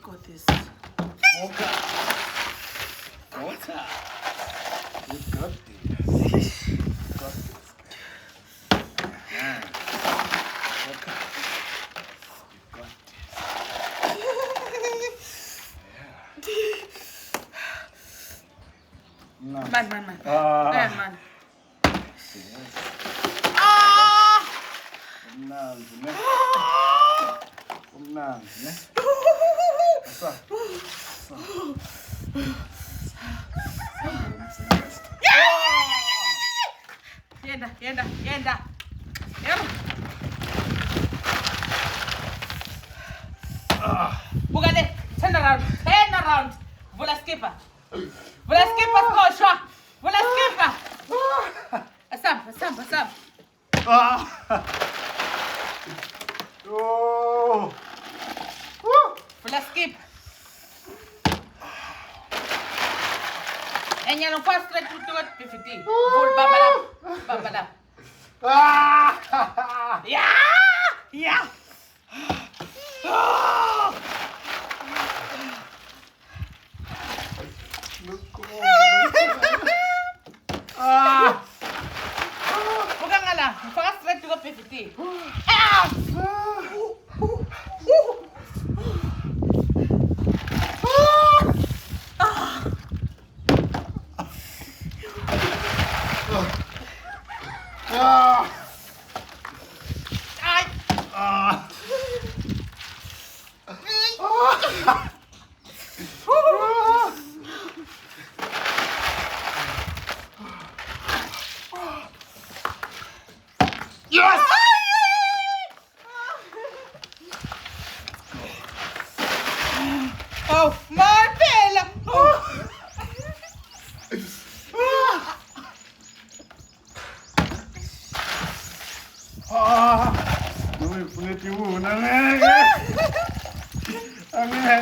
got this. Water. Water. You got this. You got this. Water. You got this. Yeah. Man. Man. Umnanzi ne? Umnanzi ne? Asa. Yenda. Bugale, turn around. Vula skipper, skoshwa. Vula skipper. Asam. Oh. Vula skip. En jij nog vast straight to het PVT. Vul bambala. Ja. Bukan ngala, fast straight to PVT. Yes! Oh, my bella. Funeti una nega. Amiga.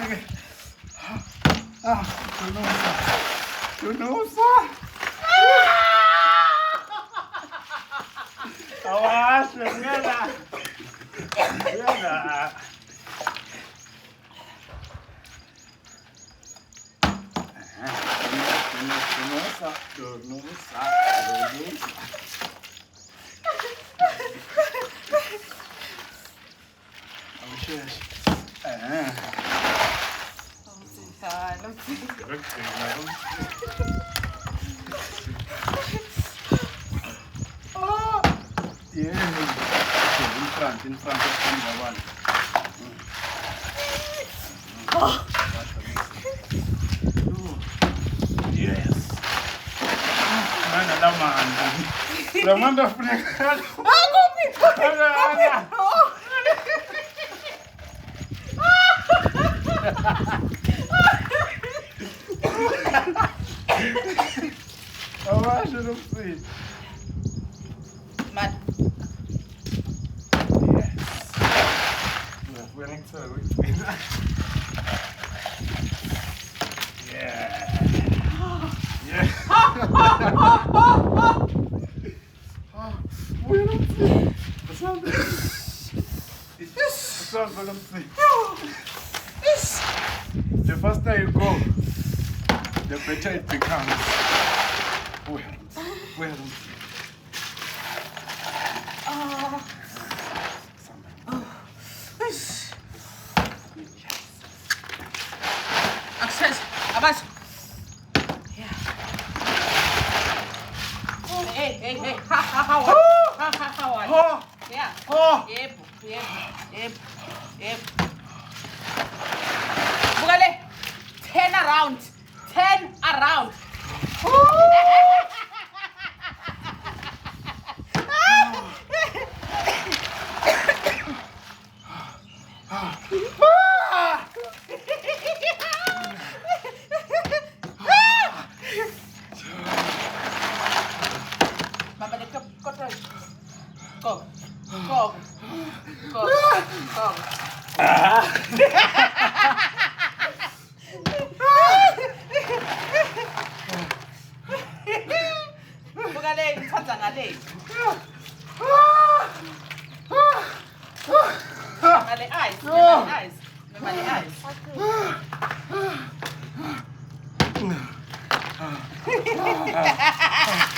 Tu não sabe. Awash, mira. Tu não sabe. In front of one. Yes. Mana laman. Laman dah pernah. Awas, suruh free. Man. Willing to The faster you go, the better it becomes. Abaixo. Hey. How Yeah. Yep. Bugale. Turn around. Mama de Go. Bugale, ngithatha ngale. Ngale eyes. Remember the eyes. Okay.